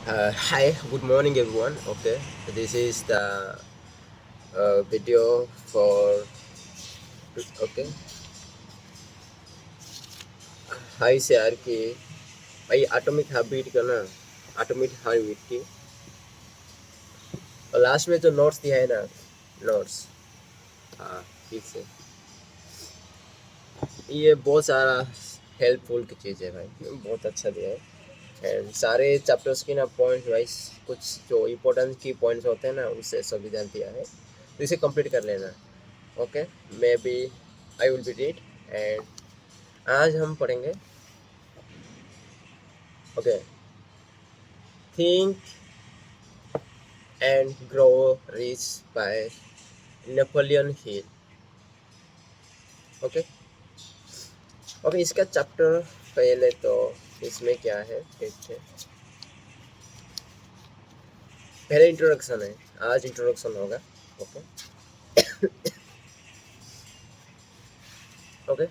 Hi, good morning, everyone. Okay, this is the video for. Okay, हाय से यार कि भाई एटॉमिक हैबिट का ना एटॉमिक हैबिट की और लास्ट में जो नोट्स दिया है ना नोट्स हाँ ठीक से ये बहुत सारा हेल्पफुल की चीज़ है भाई बहुत अच्छा दिया है एंड सारे चैप्टर्स की ना पॉइंट वाइज कुछ जो इम्पोर्टेंट की पॉइंट्स होते हैं ना उससे संविधान दिया है तो इसे कंप्लीट कर लेना okay maybe I will be read and आज हम पढ़ेंगे okay think and grow rich by Napoleon Hill okay okay इसका चैप्टर पहले तो इसमें क्या है देखते हैं पहले इंट्रोडक्शन है आज इंट्रोडक्शन होगा ओके ओके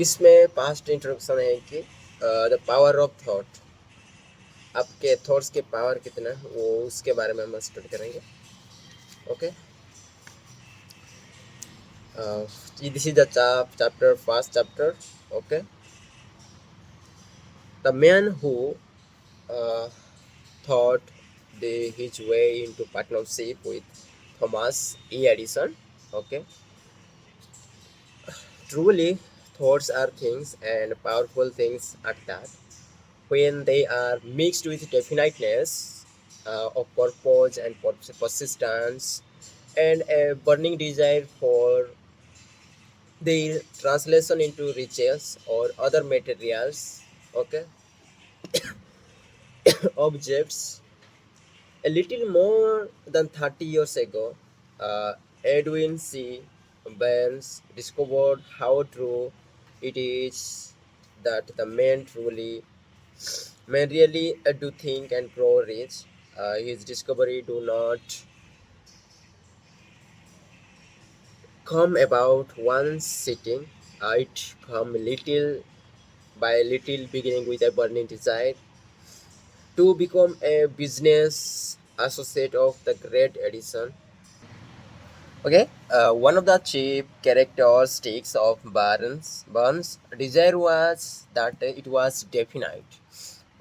इसमें पास्ट इंट्रोडक्शन है कि द पावर ऑफ थॉट आपके थॉट्स के पावर कितना है वो उसके बारे में हम स्टडी करेंगे okay this is the chapter first chapter okay the man who uh, thought his way into partnership with Thomas E. Edison. Okay, truly, thoughts are things and powerful things at that. When they are mixed with definiteness of purpose and persistence and a burning desire for their translation into riches or other materials, okay, objects. A little more than 30 years ago, Edwin C. Burns discovered how true it is that the men really do think and grow rich. His discovery do not come about one sitting. It come little by little, beginning with a burning desire to become a business associate of the great Edison. Okay, one of the chief characteristics of Burns' desire was that it was definite.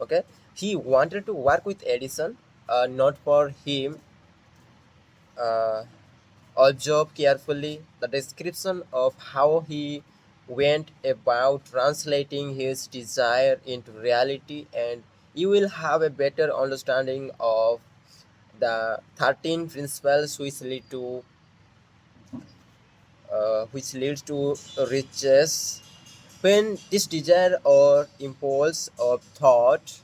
Okay, he wanted to work with Edison, not for him, uh, observe carefully the description of how he went about translating his desire into reality, and you will have a better understanding of the 13 principles which leads to riches. When this desire or impulse of thought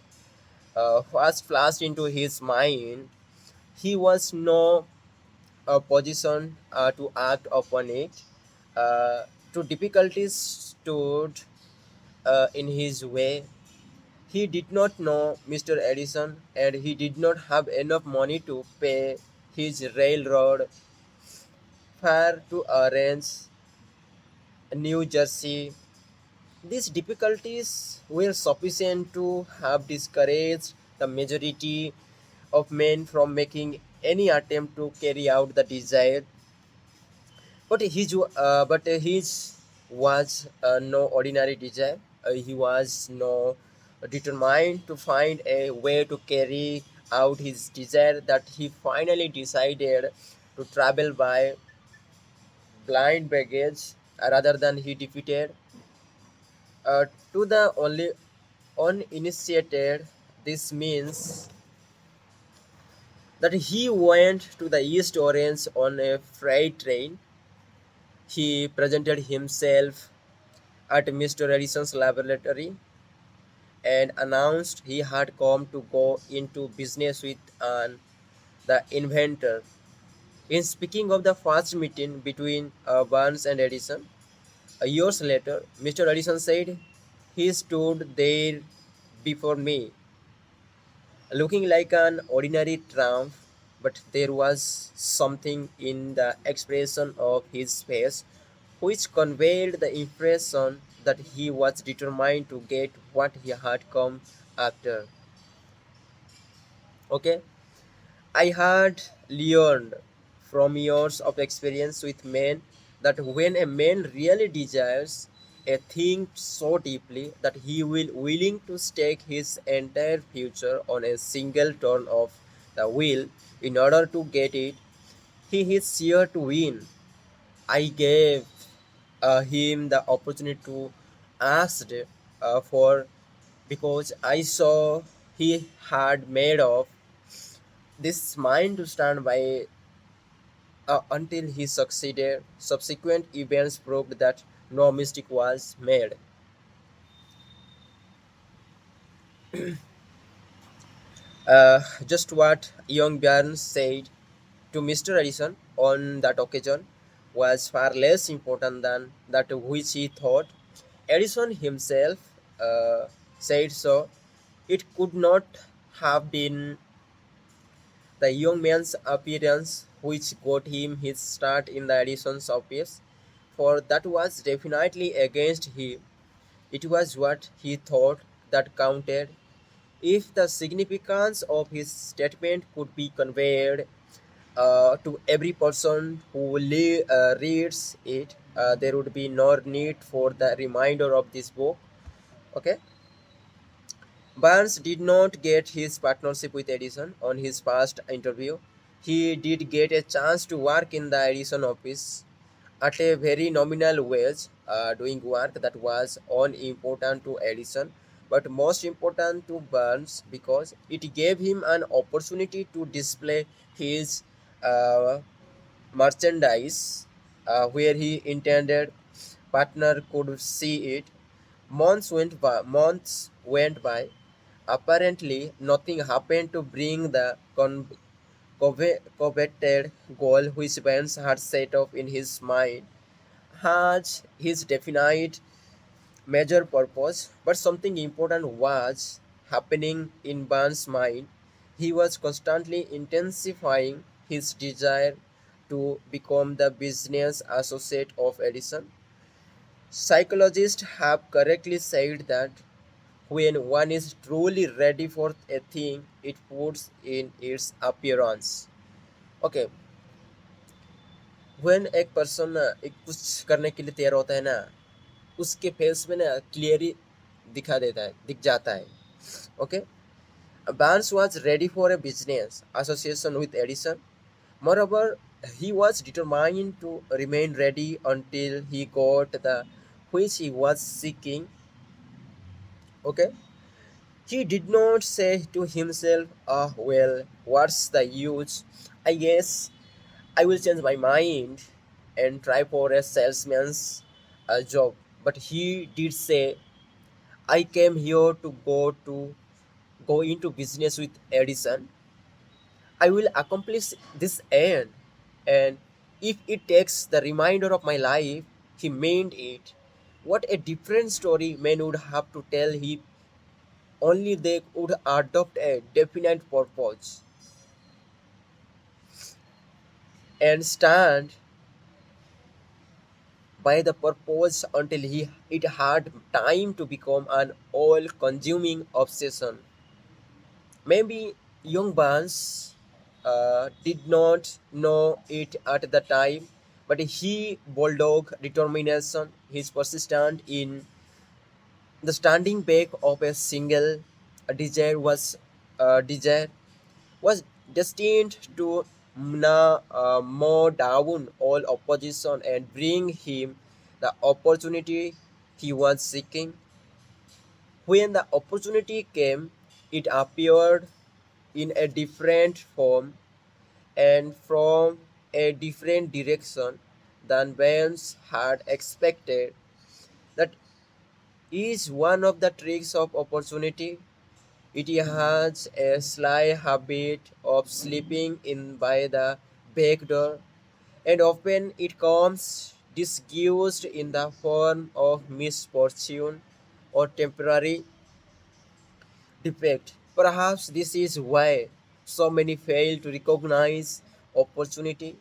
was flashed into his mind, he was no position to act upon it. Uh, Two difficulties stood in his way. He did not know Mr. Edison, and he did not have enough money to pay his railroad fare to arrange New Jersey. These difficulties were sufficient to have discouraged the majority of men from making any attempt to carry out the desire. But his was no ordinary desire. He was no determined to find a way to carry out his desire that he finally decided to travel by blind baggage rather than he defeated. To the only uninitiated, this means that he went to the East Orange on a freight train. He presented himself at Mr. Edison's laboratory and announced he had come to go into business with the inventor. In speaking of the first meeting between Burns and Edison, years later, Mr. Edison said, he stood there before me, looking like an ordinary tramp, but there was something in the expression of his face which conveyed the impression that he was determined to get what he had come after. Okay, I had learned from years of experience with men that when a man really desires a thing so deeply that he will willing to stake his entire future on a single turn of the wheel in order to get it, he is sure to win. I gave him the opportunity to ask for because I saw he had made of this mind to stand by until he succeeded. Subsequent events proved that no mistake was made. Just what young Barnes said to Mr. Edison on that occasion was far less important than that which he thought. Edison himself said so. It could not have been the young man's appearance which got him his start in the Edison's office, for that was definitely against him. It was what he thought that counted. If the significance of his statement could be conveyed to every person who reads it, there would be no need for the reminder of this book. Okay, Barnes did not get his partnership with Edison on his first interview. He did get a chance to work in the Edison office at a very nominal wage, doing work that was unimportant to Edison, but most important to Burns because it gave him an opportunity to display his uh, merchandise where he intended partner could see it. Months went by. Apparently, nothing happened to bring the coveted goal which Burns had set up in his mind has his definite major purpose, but something important was happening in Barnes' mind. He was constantly intensifying his desire to become the business associate of Edison. Psychologists have correctly said that when one is truly ready for a thing, it puts in its appearance. Okay, when एक person एक कुछ करने के लिए तैयार होता है ना, उसके फेस में ना क्लियरली दिखा देता है, दिख जाता है. Okay, Barnes was ready for a business association with Edison. Moreover, he was determined to remain ready until he got the which he was seeking. Okay, he did not say to himself, "Ah, well, what's the use? I guess I will change my mind and try for a salesman's job." But he did say, "I came here to go into business with Edison. I will accomplish this end, and if it takes the remainder of my life, he meant it." What a different story men would have to tell if only they would adopt a definite purpose and stand by the purpose until it had time to become an all-consuming obsession. Maybe young Barnes did not know it at the time, but he bulldog determination, his persistent in the standing back of a single desire desire was destined to mow down all opposition and bring him the opportunity he was seeking. When the opportunity came, it appeared in a different form and from a different direction than Vance had expected. That is one of the tricks of opportunity. It has a sly habit of slipping in by the back door, and often it comes disguised in the form of misfortune or temporary defect. Perhaps this is why so many fail to recognize opportunity.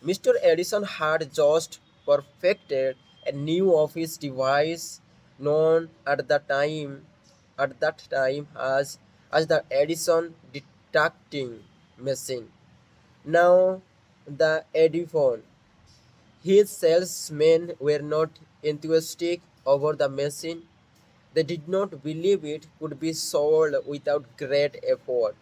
Mr. Edison had just perfected a new office device known at that time as the Edison detecting machine. Now the Ediphone. His salesmen were not enthusiastic over the machine. They did not believe it could be sold without great effort.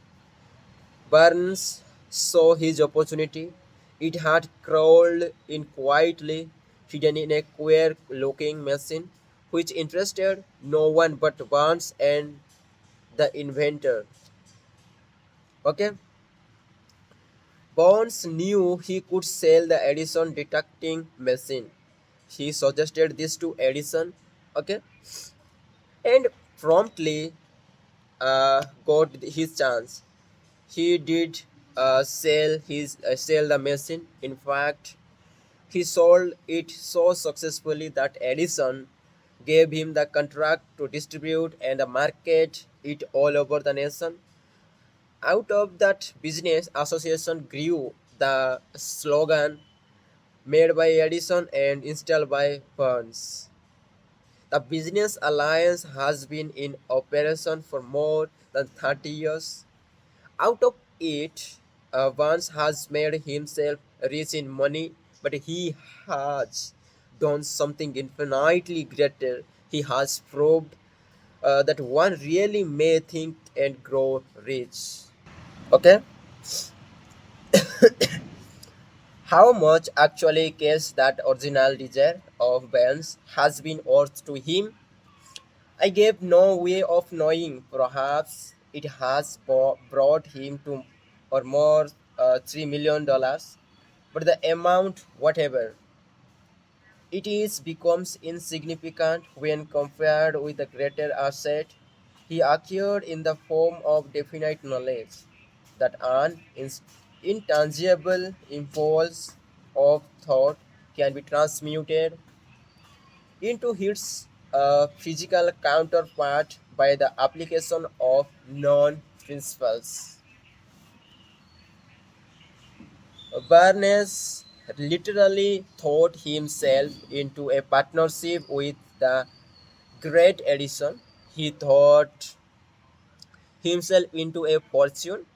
Burns saw his opportunity. It had crawled in quietly, hidden in a queer looking machine, which interested no one but Burns and the inventor. Okay? Burns knew he could sell the Edison detecting machine. He suggested this to Edison, okay, and promptly got his chance. He did sell the machine. In fact, he sold it so successfully that Edison gave him the contract to distribute and market it all over the nation. Out of that business association grew the slogan made by Edison and installed by Burns. The business alliance has been in operation for more than 30 years. Out of it, Vance has made himself rich in money, but he has done something infinitely greater. He has proved that one really may think and grow rich. Okay, how much actually cash that original desire of Vance has been worth to him? I gave no way of knowing. Perhaps it has brought him to or more $3 million, but the amount, whatever it is, becomes insignificant when compared with the greater asset he acquired in the form of definite knowledge. That an intangible impulse of thought can be transmuted into its physical counterpart by the application of known principles. Barnes literally thought himself into a partnership with the great Edison. He thought himself into a fortune.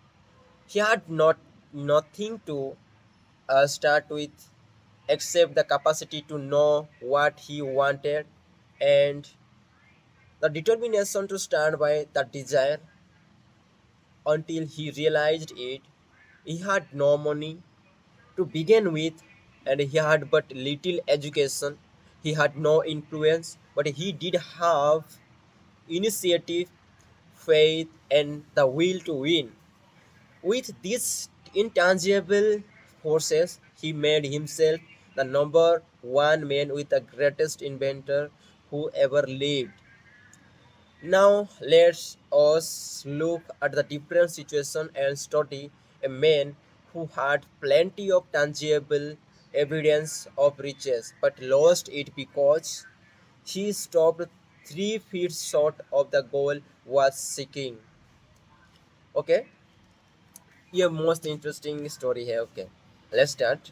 He had nothing to start with except the capacity to know what he wanted and the determination to stand by that desire. Until he realized it, he had no money to begin with, and he had but little education. He had no influence, but he did have initiative, faith, and the will to win. With these intangible forces, he made himself the number one man with the greatest inventor who ever lived. Now let us look at the different situation and study a man who had plenty of tangible evidence of riches but lost it because he stopped 3 feet short of the goal was seeking. Okay, here most interesting story here. Okay, let's start.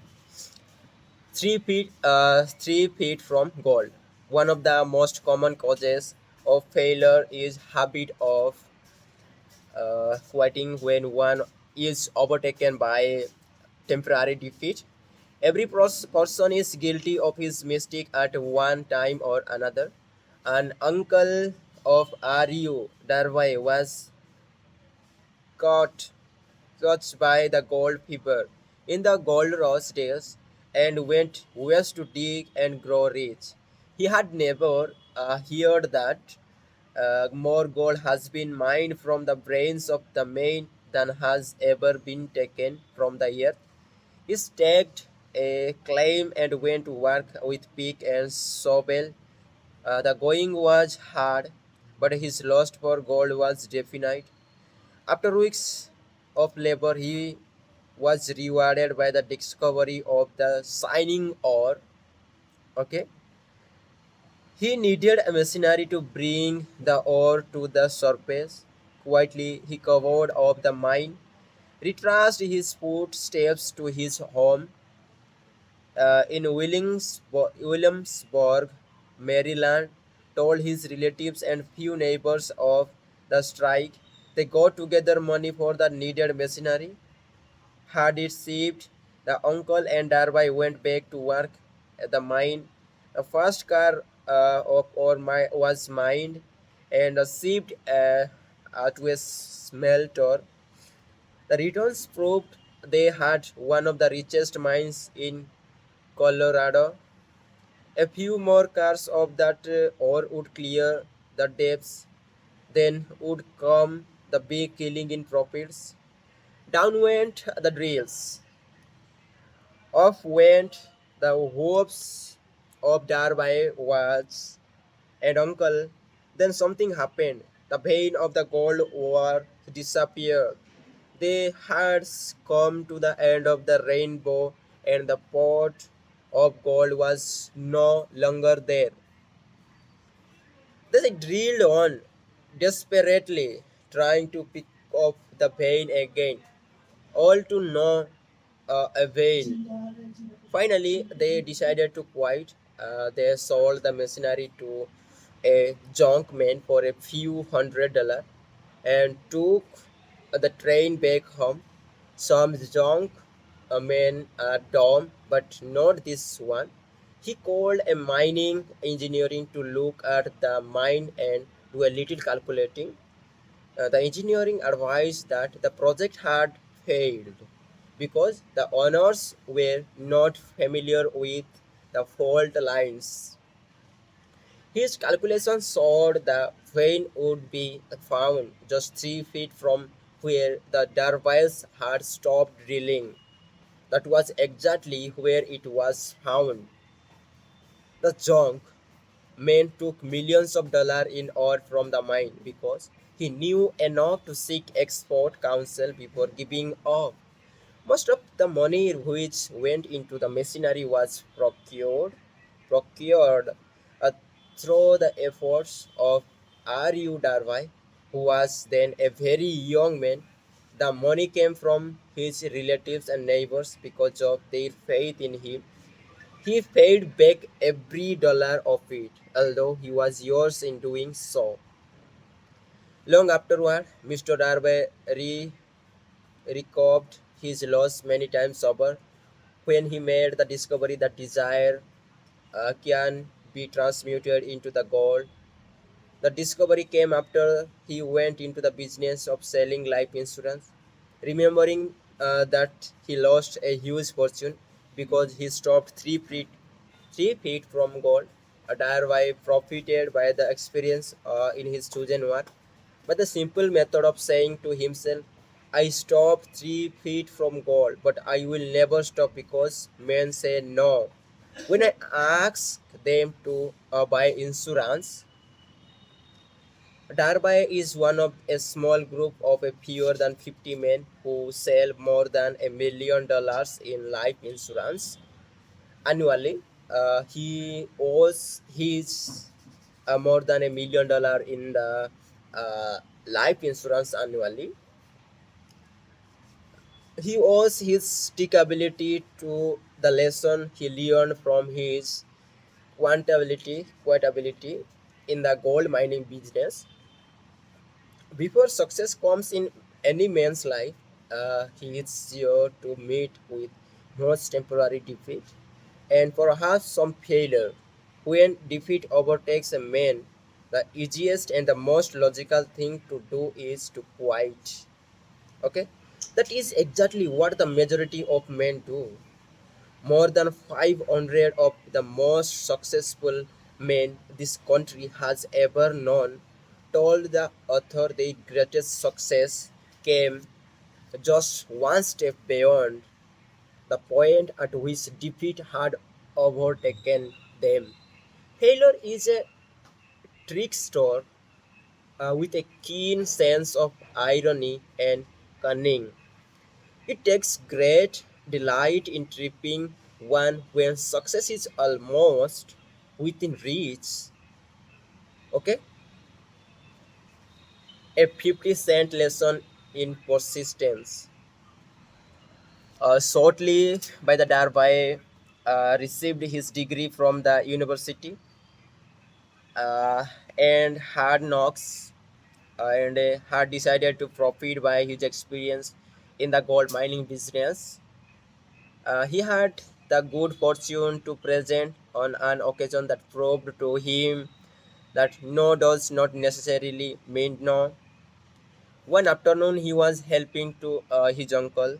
3 feet from goal. One of the most common causes of failure is habit of quitting when one is overtaken by temporary defeat. Every person is guilty of his mistake at one time or another. An uncle of R.U. Darwin was caught touched by the gold fever in the gold rush days and went west to dig and grow rich. He had never heard that more gold has been mined from the brains of the man than has ever been taken from the earth. He staked a claim and went to work with pick and shovel. The going was hard, but his lust for gold was definite. After weeks of labor, he was rewarded by the discovery of the shining ore. Okay, he needed a machinery to bring the ore to the surface. Quietly, he covered up the mine, retraced his footsteps to his home, Williamsburg, Maryland, told his relatives and few neighbors of the strike. They got together money for the needed machinery. Had it shipped, the uncle and Darby went back to work at the mine. The first car was mined and shipped to a smelter. The returns proved they had one of the richest mines in Colorado. A few more cars of that ore would clear the depths. Then would come the big killing in profits. Down went the drills. Off went the hopes of Darby was and uncle. Then something happened. The vein of the gold war disappeared. They had come to the end of the rainbow, and the pot of gold was no longer there. They drilled on desperately, trying to pick up the vein again, all to no avail. Finally, they decided to quit. They sold the machinery to a junk man for a few $100 and took the train back home. Some junk man dumb, but not this one. He called a mining engineering to look at the mine and do a little calculating. The engineering advised that the project had failed because the owners were not familiar with the fault lines. His calculations showed the vein would be found just 3 feet from where the Darviles had stopped drilling. That was exactly where it was found. The junk man took millions of dollars in ore from the mine because he knew enough to seek export counsel before giving up. Most of the money which went into the machinery was procured uh, through the efforts of R.U. Darby, who was then a very young man. The money came from his relatives and neighbors because of their faith in him. He paid back every dollar of it, although he was years in doing so. Long afterward, Mr. Darby recouped his loss many times over when he made the discovery that desire can be transmuted into the gold. The discovery came after he went into the business of selling life insurance, remembering that he lost a huge fortune because he stopped 3 feet from gold. Darby profited by the experience in his chosen work, but the simple method of saying to himself, I stopped 3 feet from gold, but I will never stop because men say no. When I ask them to buy insurance, Darby is one of a small group of a fewer than 50 men who sell more than $1 million in life insurance annually. He owes his more than $1 million in the life insurance annually. He owes his stickability to the lesson he learned from his quotability in the gold mining business. Before success comes in any man's life, he is sure to meet with most temporary defeat and perhaps some failure. When defeat overtakes a man, the easiest and the most logical thing to do is to quit. Okay, that is exactly what the majority of men do. More than 500 of the most successful men this country has ever known told the author their greatest success came just one step beyond the point at which defeat had overtaken them. Failure is a trickster with a keen sense of irony and cunning. It takes great delight in tripping one when success is almost within reach. Okay, a 50-cent lesson in persistence. Shortly by the Darby, received his degree from the university uh, and had knocks and had decided to profit by his experience in the gold mining business. He had the good fortune to present on an occasion that proved to him that no does not necessarily mean no. One afternoon, he was helping to his uncle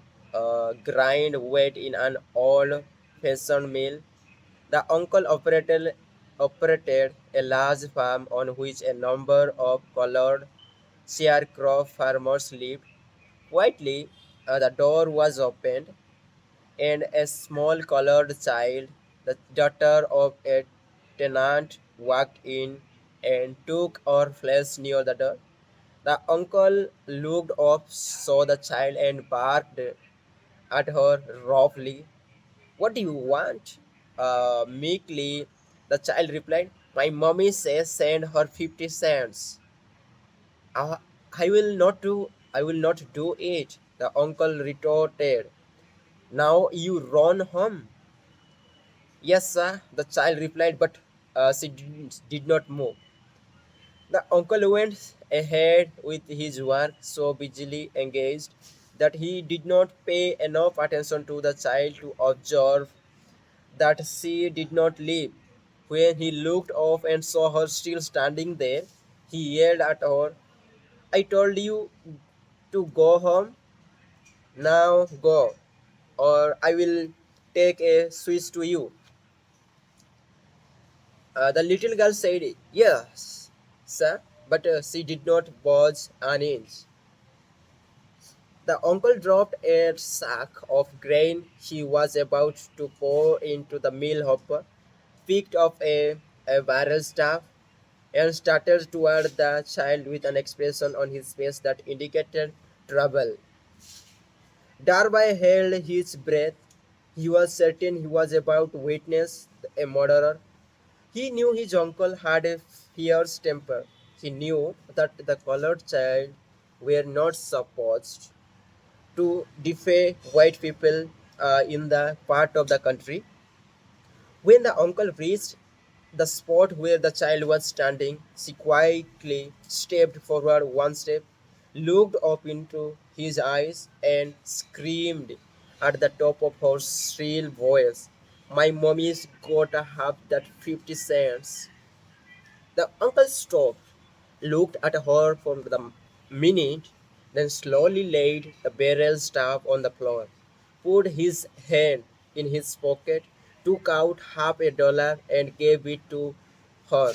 grind wheat in an old-fashioned mill. The uncle operated a large farm on which a number of colored sharecrop farmers lived. Quietly, the door was opened, and a small colored child, the daughter of a tenant, walked in and took her place near the door. The uncle looked up, saw the child, and barked at her roughly. What do you want? Meekly, the child replied, my mommy says send her 50 cents. "Ah, I will not do I will not do it, the uncle retorted. Now you run home. Yes, sir, the child replied, but she did not move. The uncle went ahead with his work so busily engaged that he did not pay enough attention to the child to observe that she did not leave. When he looked off and saw her still standing there, he yelled at her, I told you to go home. Now go, or I will take a switch to you. The little girl said, yes, sir, but she did not budge an inch. The uncle dropped a sack of grain he was about to pour into the mill hopper, picked up a barrel staff, and started toward the child with an expression on his face that indicated trouble. Darby held his breath. He was certain he was about to witness a murderer. He knew his uncle had a fierce temper. He knew that the colored child were not supposed to defy white people in the part of the country. When the uncle reached the spot where the child was standing, she quietly stepped forward one step, looked up into his eyes, and screamed at the top of her shrill voice, my mommy's gotta have that 50 cents. The uncle stopped, looked at her for the minute, then slowly laid the barrel staff on the floor, put his hand in his pocket, took out half a dollar, and gave it to her.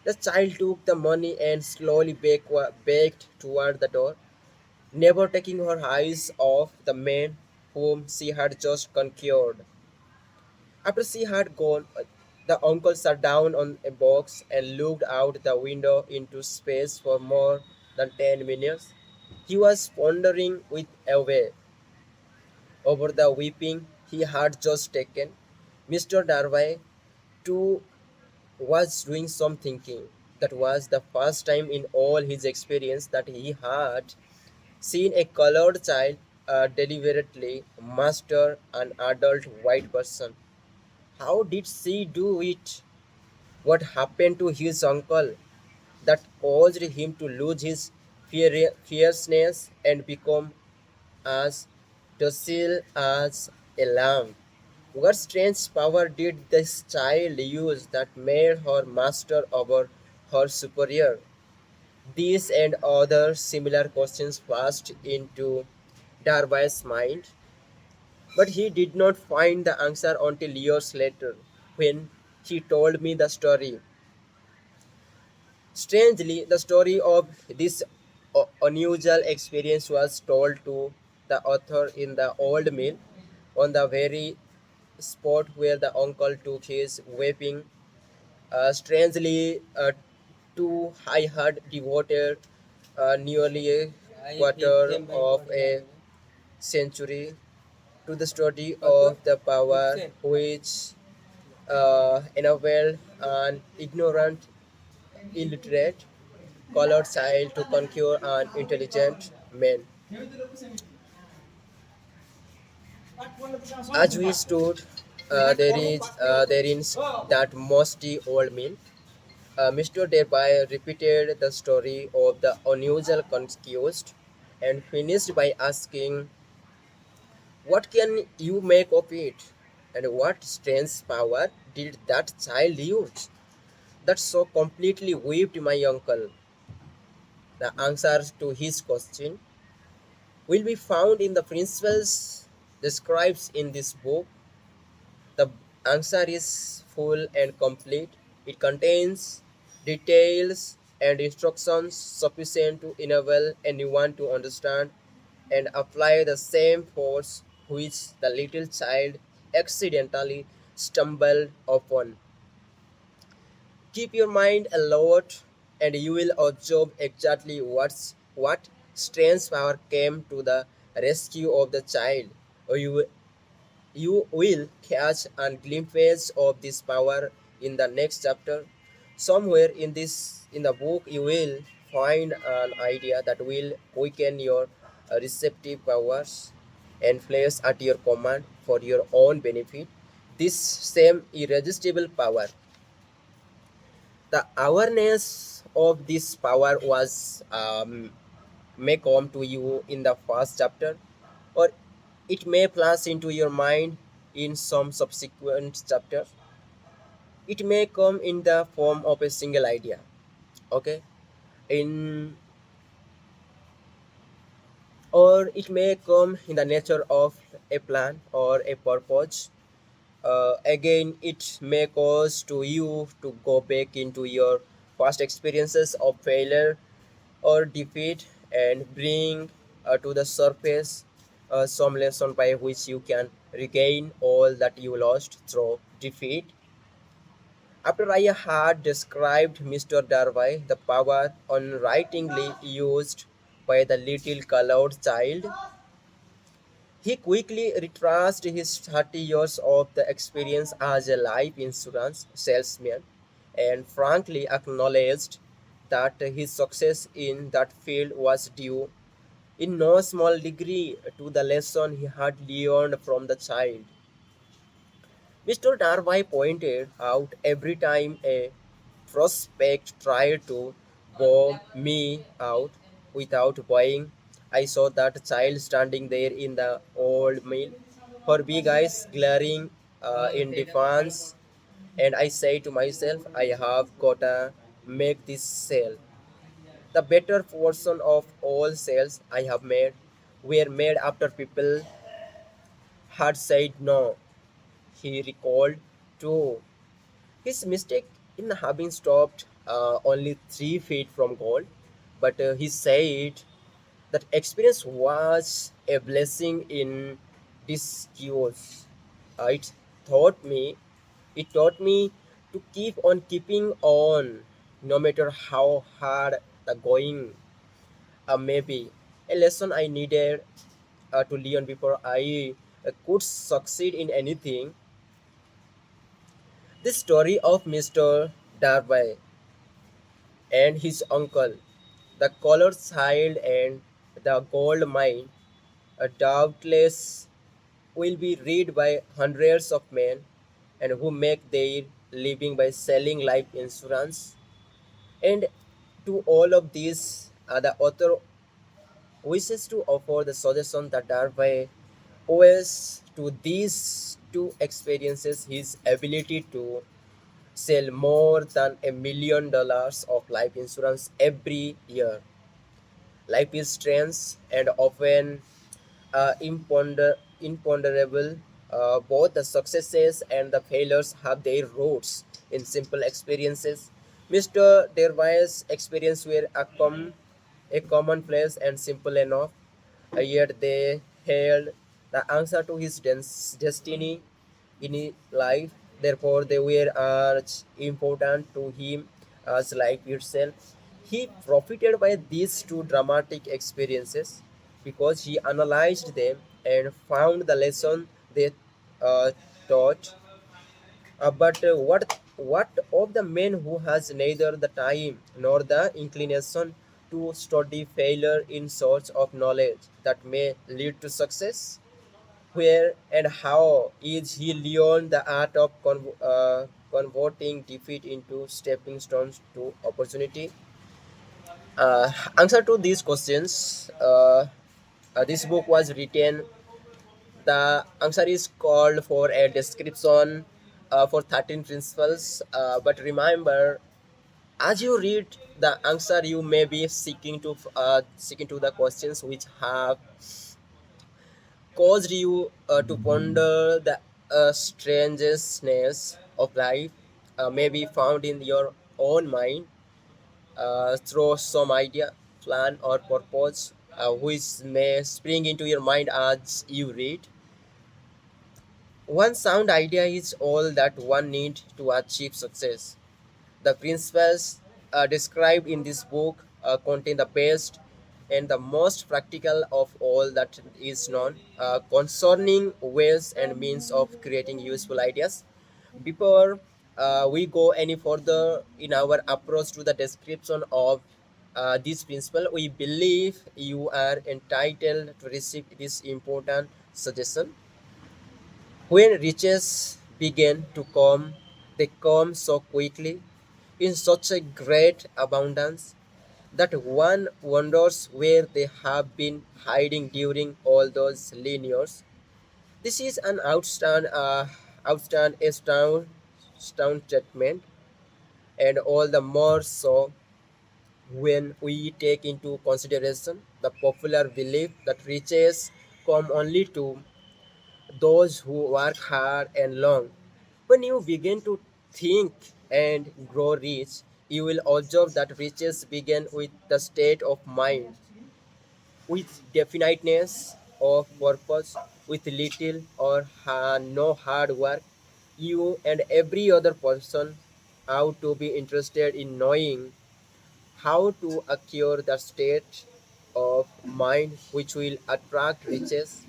The child took the money and slowly backed toward the door, never taking her eyes off the man whom she had just conquered. After she had gone, the uncle sat down on a box and looked out the window into space for more than 10 minutes. He was pondering with away over the whipping he had just taken. Mr. Darby, too, was doing some thinking. That was the first time in all his experience that he had seen a colored child deliberately master an adult white person. How did she do it? What happened to his uncle that caused him to lose his fierceness and become as docile as a lamb? What strange power did this child use that made her master over her superior? These and other similar questions passed into Darby's mind, but he did not find the answer until years later when he told me the story. Strangely, the story of this unusual experience was told to the author in the old mill on the very spot where the uncle took his whipping. Strangely, to I had devoted nearly a quarter of a century to the study of the power which enabled an ignorant, illiterate, colored child to conquer an intelligent man. As we stood there is that musty old meal. Mr. Thereby repeated the story of the unusual conquest and finished by asking, "What can you make of it? And what strange power did that child use that so completely whipped my uncle?" The answer to his question will be found in the principles described in this book. The answer is full and complete. It contains details and instructions sufficient to enable anyone to understand and apply the same force which the little child accidentally stumbled upon. Keep your mind alert and you will observe exactly what strange power came to the rescue of the child. Or you will catch a glimpse of this power in the next chapter. Somewhere in the book you will find an idea that will quicken your receptive powers and place at your command for your own benefit. This same irresistible power, the awareness of this power was may come to you in the first chapter, or it may flash into your mind in some subsequent chapter. It may come in the form of a single idea. Okay, in or it may come in the nature of a plan or a purpose. Again, it may cause to you to go back into your past experiences of failure or defeat and bring to the surface some lesson by which you can regain all that you lost through defeat. After I had described Mr. Darby, the power unwittingly used by the little colored child, he quickly retraced his 30 years of the experience as a life insurance salesman and frankly acknowledged that his success in that field was due in no small degree to the lesson he had learned from the child. Mr. Darby pointed out every time a prospect tried to bomb me out without buying, I saw that child standing there in the old mill, her big eyes glaring in defiance, and I say to myself, I have gotta make this sale. The better portion of all sales I have made were made after people had said no. He recalled too his mistake in having stopped only 3 feet from goal, but he said that experience was a blessing in disguise. It taught me, it taught me to keep on keeping on, no matter how hard the going may be. A lesson I needed to learn before I could succeed in anything. The story of Mr. Darby and his uncle, the colored child and the gold mine, doubtless will be read by hundreds of men and who make their living by selling life insurance. And to all of these, the author wishes to offer the suggestion that Darby owes to these two experiences his ability to sell more than $1 million of life insurance every year. Life is strange and often imponderable. Both the successes and the failures have their roots in simple experiences. Mr. Derby's experience were a commonplace and simple enough, yet they held the answer to his destiny in his life. Therefore, they were as important to him as life itself. He profited by these two dramatic experiences because he analyzed them and found the lesson they uh, taught. But what of the man who has neither the time nor the inclination to study failure in search of knowledge that may lead to success? Where and how is he learned the art of converting defeat into stepping stones to opportunity? Answer to these questions. This book was written. The answer is called for a description for 13 principles. But remember, as you read the answer, you may be seeking to the questions which have caused you to ponder the strangeness of life, may be found in your own mind through some idea, plan, or purpose, which may spring into your mind as you read. One sound idea is all that one needs to achieve success. The principles described in this book contain the best and the most practical of all that is known concerning ways and means of creating useful ideas. Before we go any further in our approach to the description of this principle, we believe you are entitled to receive this important suggestion. When riches begin to come, they come so quickly, in such a great abundance, that one wonders where they have been hiding during all those lean years. This is an astound statement, and all the more so when we take into consideration the popular belief that riches come only to those who work hard and long. When you begin to think and grow rich, you will observe that riches begin with the state of mind, with definiteness of purpose, with little or no hard work. You and every other person ought to be interested in knowing how to acquire the state of mind which will attract riches.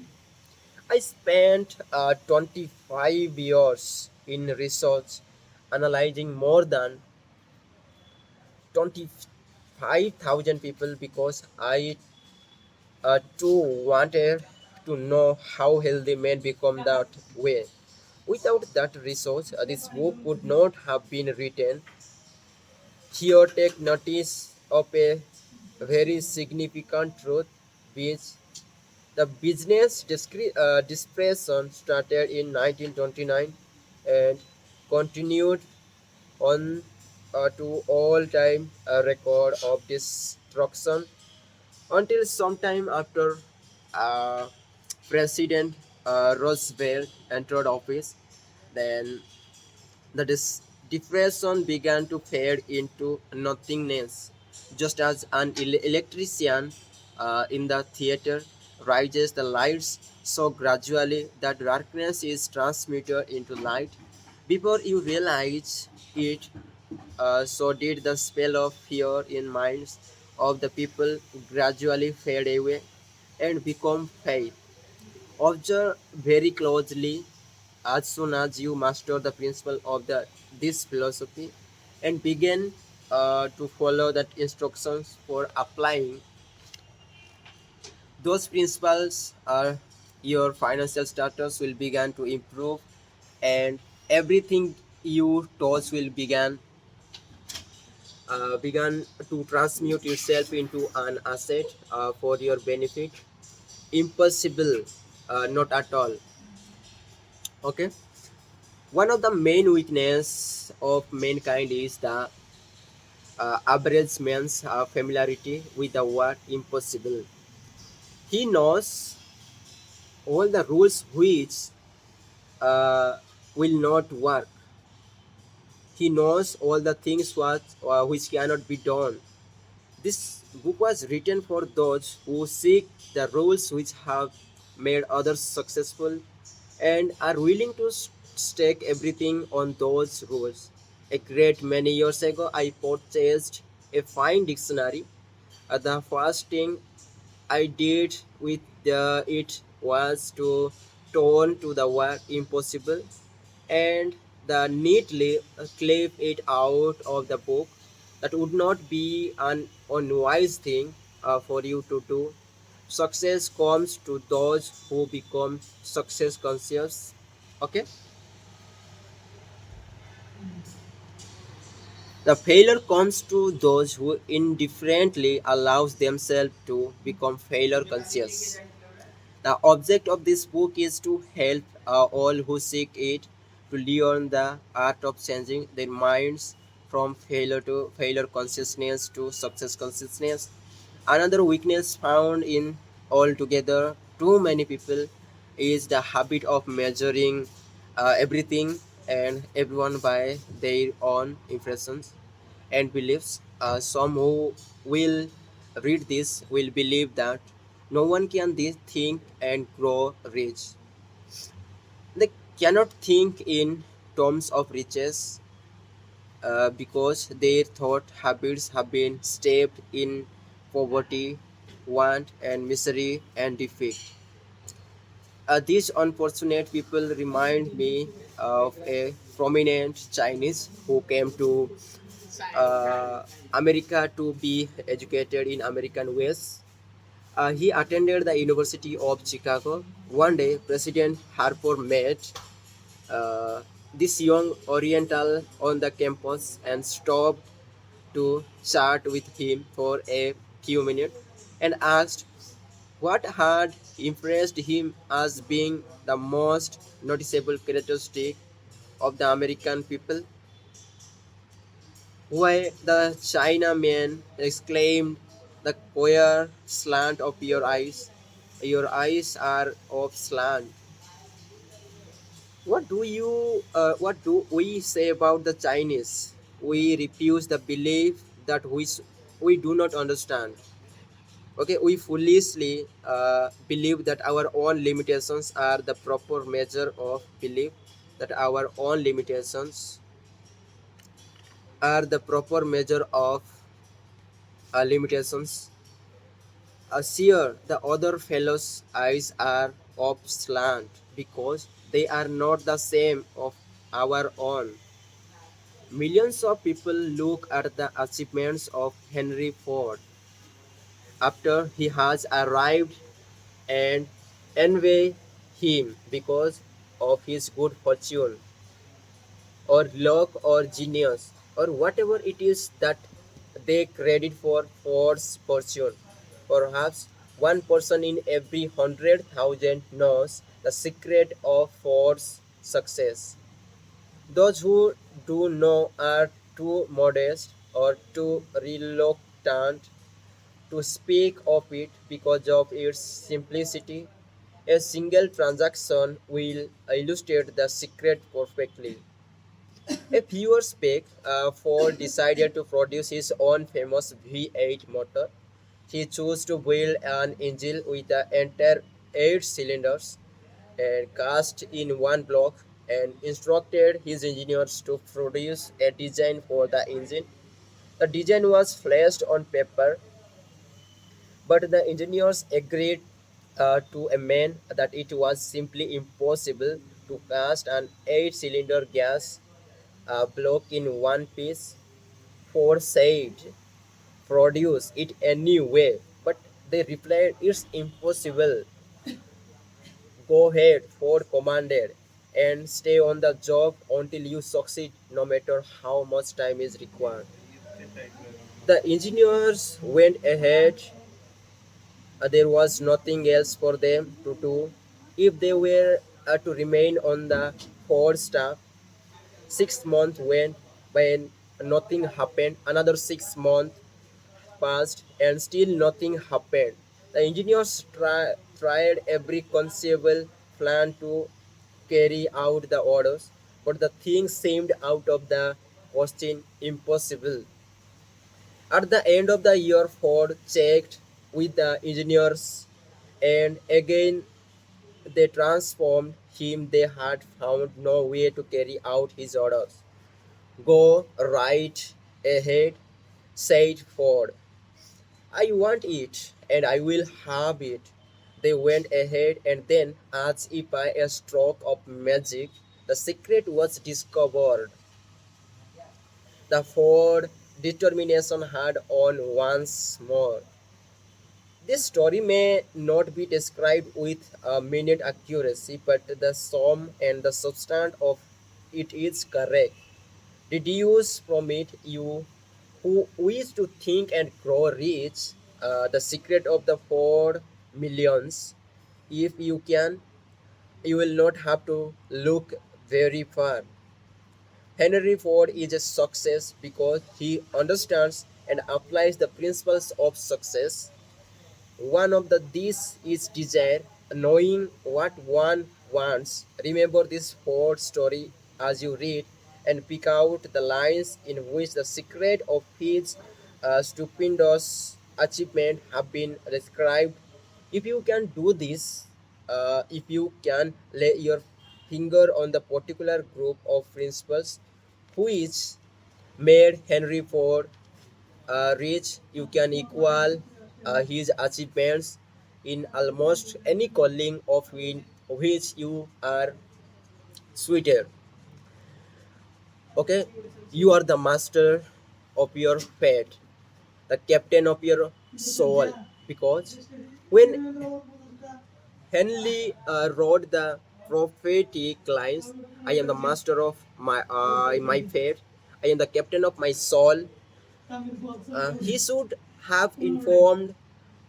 I spent 25 years in research analyzing more than 25,000 people because I too wanted to know how healthy men become that way. Without that research, this book would not have been written. Here, take notice of a very significant truth, which the business depression started in 1929 and continued on to all-time record of destruction until sometime after uh, President Roosevelt entered office. Then the depression began to fade into nothingness, just as an electrician in the theater rises the lights so gradually that darkness is transmuted into light. Before you realize it, so did the spell of fear in minds of the people gradually fade away and become faith. Observe very closely as soon as you master the principle of this philosophy and begin to follow the instructions for applying those principles, your financial status will begin to improve and everything you touch will begin to transmute yourself into an asset for your benefit. Impossible, not at all. Okay. One of the main weakness of mankind is the average man's familiarity with the word impossible. He knows all the rules which uh, will not work. He knows all the things which cannot be done. This book was written for those who seek the rules which have made others successful and are willing to stake everything on those rules. A great many years ago, I purchased a fine dictionary. The first thing I did with it was to turn to the word impossible and neatly clip it out of the book. That would not be an unwise thing for you to do. Success comes to those who become success conscious. Okay, the failure comes to those who indifferently allows themselves to become failure conscious. The object of this book is to help all who seek it to learn the art of changing their minds from failure consciousness to success consciousness. Another weakness found in altogether too many people is the habit of measuring everything and everyone by their own impressions and beliefs. Some who will read this will believe that no one can think and grow rich. They cannot think in terms of riches because their thought habits have been steeped in poverty, want, and misery and defeat. These unfortunate people remind me of a prominent Chinese who came to America to be educated in American ways. He attended the University of Chicago. One day, President Harper met uh, this young Oriental on the campus and stopped to chat with him for a few minutes and asked what had impressed him as being the most noticeable characteristic of the American people. Why the Chinaman exclaimed, the queer slant of your eyes. Your eyes are of slant. What do we say about the Chinese? We refuse the belief that we do not understand. Okay, we foolishly believe that our own limitations are the proper measure of belief, that our own limitations are the proper measure of limitations. Sure, the other fellow's eyes are of slant because they are not the same of our own. Millions of people look at the achievements of Henry Ford after he has arrived and envy him because of his good fortune or luck or genius or whatever it is that they credit for Ford's fortune. Perhaps one person in every 100,000 knows the secret of Ford's success. Those who do know are too modest or too reluctant to speak of it because of its simplicity. A single transaction will illustrate the secret perfectly. A few years back, Ford decided to produce his own famous V8 motor. He chose to build an engine with the entire 8 cylinders and cast in one block and instructed his engineers to produce a design for the engine. The design was flashed on paper, but the engineers agreed to a man that it was simply impossible to cast an 8-cylinder gas block in one piece. Ford said, produce it anyway. But they replied, it's impossible. Go ahead, Ford commanded, and stay on the job until you succeed, no matter how much time is required. The engineers went ahead. There was nothing else for them to do if they were to remain on the Ford staff. 6 months went by and nothing happened. Another 6 months passed and still nothing happened. The engineers tried every conceivable plan to carry out the orders, but the thing seemed out of the question, impossible. At the end of the year, Ford checked with the engineers, and again they transformed him. They had found no way to carry out his orders. Go right ahead, said Ford. I want it, and I will have it. They went ahead, and then, as if by a stroke of magic, the secret was discovered. The Ford determination had on once more. This story may not be described with a minute accuracy, but the sum and the substance of it is correct. Deduce from it, you who wish to think and grow rich, the secret of the 4 millions. If you can, you will not have to look very far. Henry Ford is a success because he understands and applies the principles of success. One of these is desire, knowing what one wants. Remember this Ford story as you read and pick out the lines in which the secret of his stupendous achievement have been described. If you can do this, if you can lay your finger on the particular group of principles which made Henry Ford rich, you can equal his achievements in almost any calling of which you are suited. Okay, you are the master of your fate, the captain of your soul. Because when Henley wrote the prophetic lines, I am the master of my fate, I am the captain of my soul. He should have informed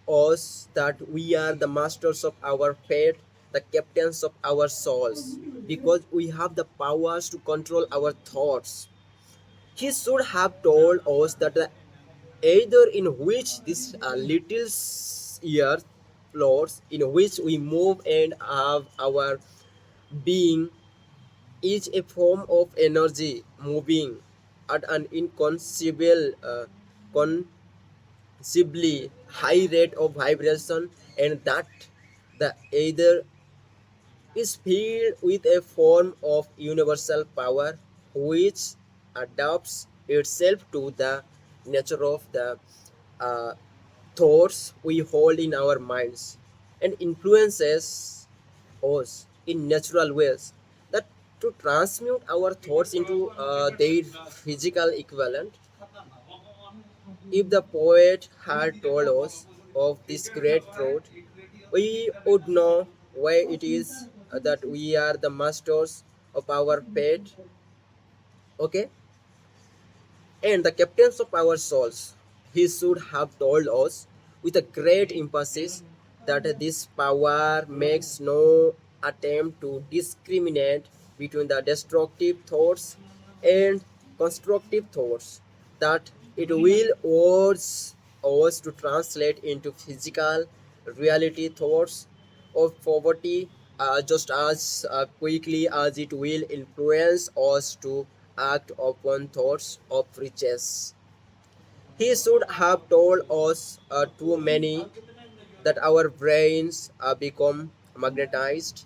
us that we are the masters of our fate, the captains of our souls, because we have the powers to control our thoughts. He should have told us that the either in which this little earth floors, in which we move and have our being, is a form of energy moving at an inconceivable sensibly high rate of vibration, and that the ether is filled with a form of universal power which adapts itself to the nature of the uh, thoughts we hold in our minds and influences us in natural ways that to transmute our thoughts into their physical equivalent. If the poet had told us of this great truth, we would know why it is that we are the masters of our fate, okay, and the captains of our souls. He should have told us with a great emphasis that this power makes no attempt to discriminate between the destructive thoughts and constructive thoughts, that it will urge us to translate into physical reality thoughts of poverty just as quickly as it will influence us to act upon thoughts of riches. He should have told us too many that our brains become magnetized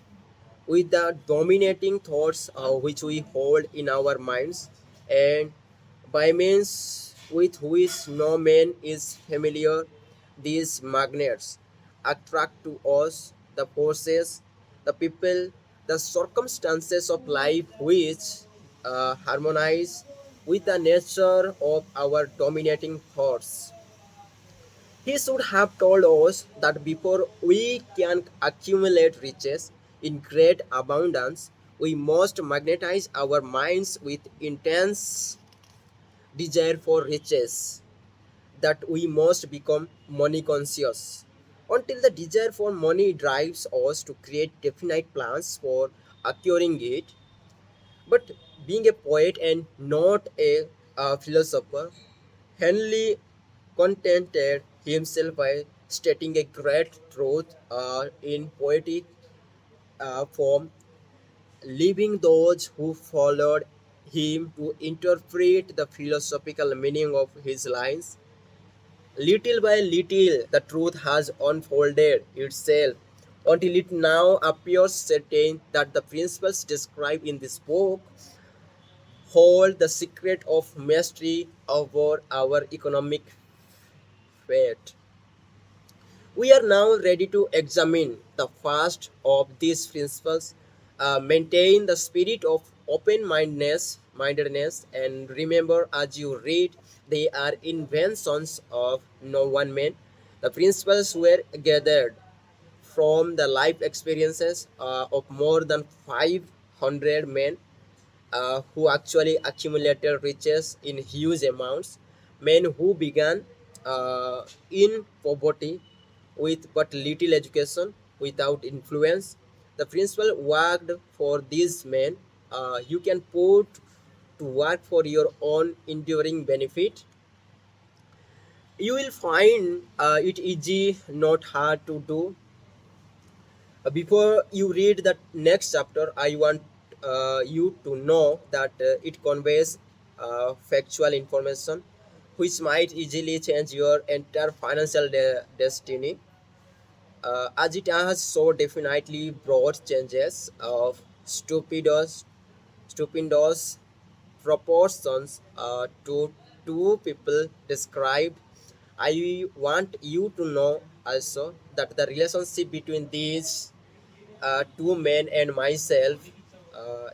with the dominating thoughts which we hold in our minds, and by means with which no man is familiar, these magnets attract to us the forces, the people, the circumstances of life which harmonize with the nature of our dominating thoughts. He should have told us that before we can accumulate riches in great abundance, we must magnetize our minds with intense desire for riches, that we must become money conscious. Until the desire for money drives us to create definite plans for acquiring it, but being a poet and not a philosopher, Henley contented himself by stating a great truth in poetic form, leaving those who followed him to interpret the philosophical meaning of his lines. Little by little, the truth has unfolded itself until it now appears certain that the principles described in this book hold the secret of mastery over our economic fate. We are now ready to examine the first of these principles, maintain the spirit of mindedness, and remember as you read, they are inventions of no one man. The principles were gathered from the life experiences of more than 500 men who actually accumulated riches in huge amounts, men who began in poverty with but little education, without influence. The principle worked for these men. You can put to work for your own enduring benefit. You will find it easy, not hard to do. Before you read the next chapter, I want you to know that it conveys factual information which might easily change your entire financial destiny, as it has so definitely brought changes of stupendous proportions to two people described. I want you to know also that the relationship between these two men and myself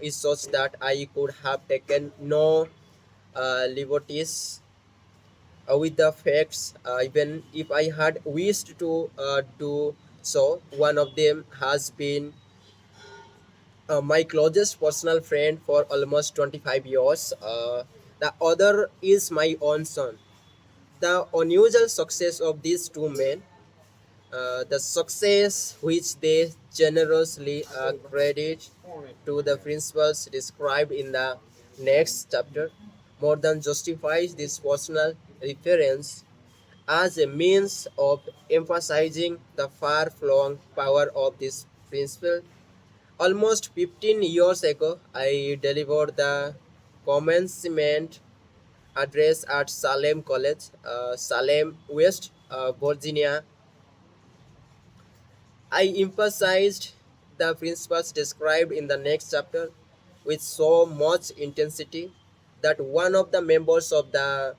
is such that I could have taken no liberties with the facts, even if I had wished to do so. One of them has been my closest personal friend for almost 25 years. The other is my own son. The unusual success of these two men, the success which they generously credit to the principles described in the next chapter, more than justifies this personal reference as a means of emphasizing the far-flung power of this principle. Almost 15 years ago, I delivered the commencement address at Salem College, Salem, West Virginia. I emphasized the principles described in the next chapter with so much intensity that one of the members of the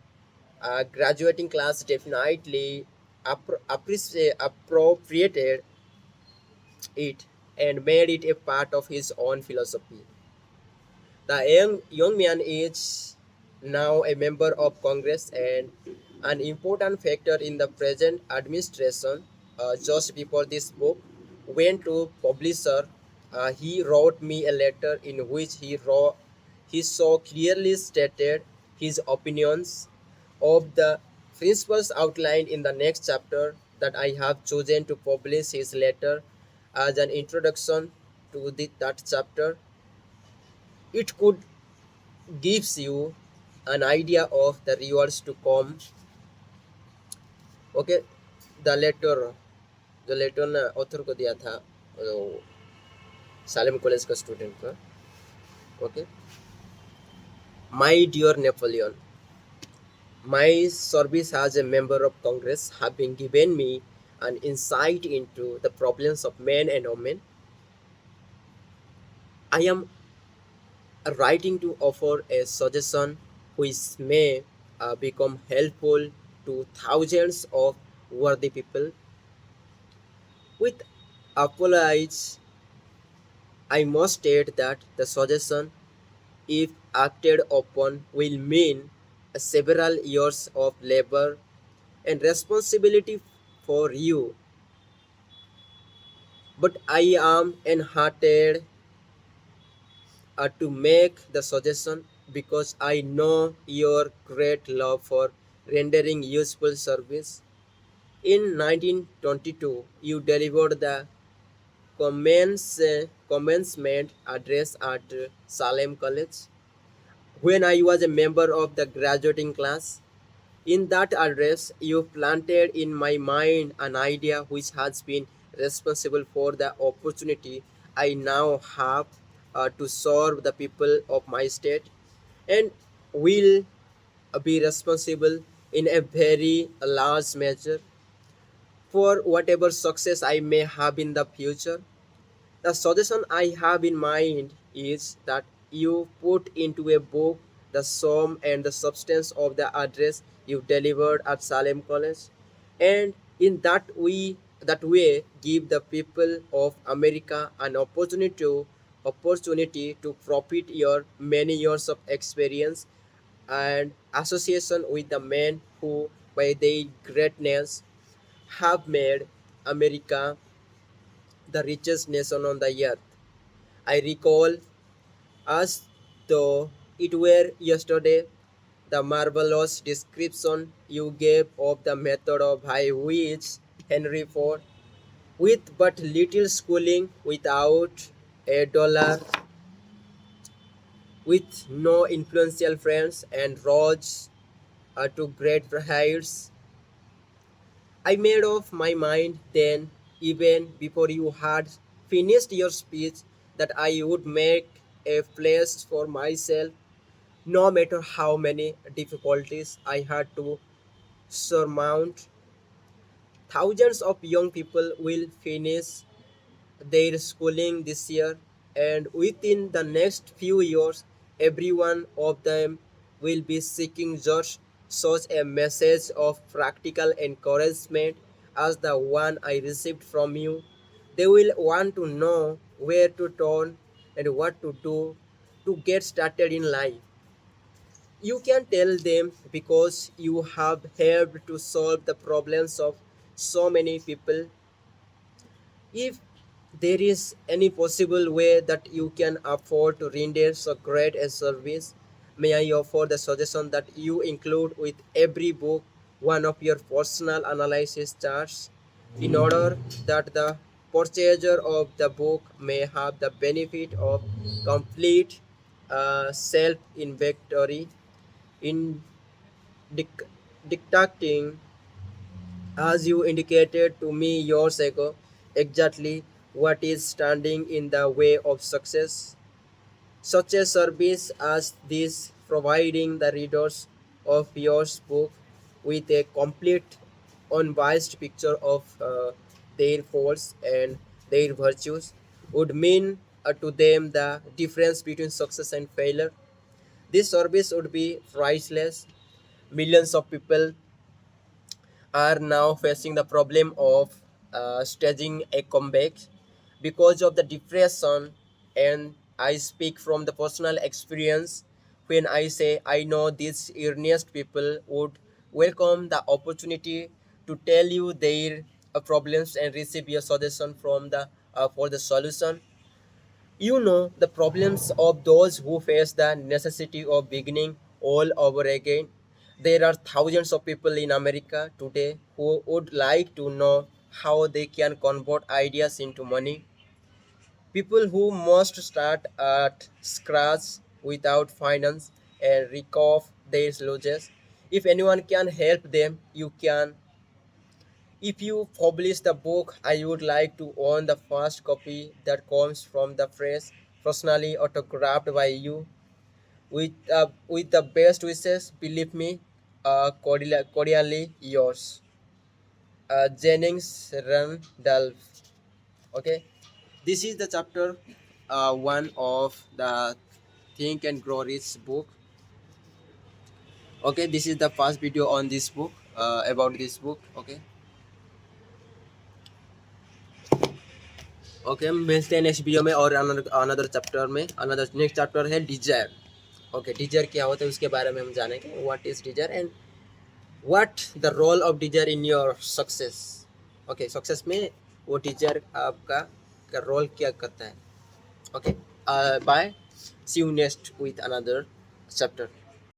graduating class definitely appropriated it and made it a part of his own philosophy. The young man is now a member of Congress and an important factor in the present administration. Just before this book went to publisher, he wrote me a letter in which he so clearly stated his opinions of the principles outlined in the next chapter that I have chosen to publish his letter as an introduction to that chapter. It could gives you an idea of the rewards to come. Okay, the letter ना author को दिया था Salem college का student का. Okay, my dear Napoleon, my service as a member of Congress have been given me an insight into the problems of men and women. I am writing to offer a suggestion which may become helpful to thousands of worthy people. With apologies, I must state that the suggestion, if acted upon, will mean several years of labor and responsibility for you. But I am enheartened to make the suggestion because I know your great love for rendering useful service. In 1922, you delivered the commencement address at Salem College when I was a member of the graduating class. In that address, you planted in my mind an idea which has been responsible for the opportunity I now have to serve the people of my state and will be responsible in a very large measure for whatever success I may have in the future. The suggestion I have in mind is that you put into a book the sum and the substance of the address you delivered at Salem College, and in that way give the people of America an opportunity to profit your many years of experience and association with the men who by their greatness have made America the richest nation on the earth. I recall, as though it were yesterday, the marvelous description you gave of the method of by which Henry Ford, with but little schooling, without a dollar, with no influential friends, and rose to great heights. I made up my mind then, even before you had finished your speech, that I would make a place for myself, no matter how many difficulties I had to surmount. Thousands of young people will finish their schooling this year, and within the next few years, every one of them will be seeking just such a message of practical encouragement as the one I received from you. They will want to know where to turn and what to do to get started in life. You can tell them because you have helped to solve the problems of so many people. If there is any possible way that you can afford to render so great a service, may I offer the suggestion that you include with every book one of your personal analysis charts in order that the purchaser of the book may have the benefit of complete self inventory in dic- dictating, as you indicated to me years ago, exactly what is standing in the way of success. Such a service as this, providing the readers of your book with a complete, unbiased picture of their faults and their virtues, would mean to them the difference between success and failure. This service would be priceless. Millions of people are now facing the problem of staging a comeback because of the depression, and I speak from the personal experience when I say I know these earnest people would welcome the opportunity to tell you their problems and receive your suggestion from the for the solution. You know the problems of those who face the necessity of beginning all over again. There are thousands of people in America today who would like to know how they can convert ideas into money. People who must start at scratch without finance and recoup their losses. If anyone can help them, you can. If you publish the book, I would like to own the first copy that comes from the press, personally autographed by you. With the best wishes, believe me, cordially yours, Jennings Randolph. Okay, this is the chapter one of the Think and Grow Rich book. Okay, this is the first video on this book, about this book. Okay. Okay, हम मिलते हैं next video में और another chapter में। Another next chapter है desire. Okay, desire क्या होता है उसके बारे में हम जानेंगे। What is desire and what the role of desire in your success. Okay, success में वो डिजायर आपका का रोल क्या करता है। Okay, bye, see you next with another chapter.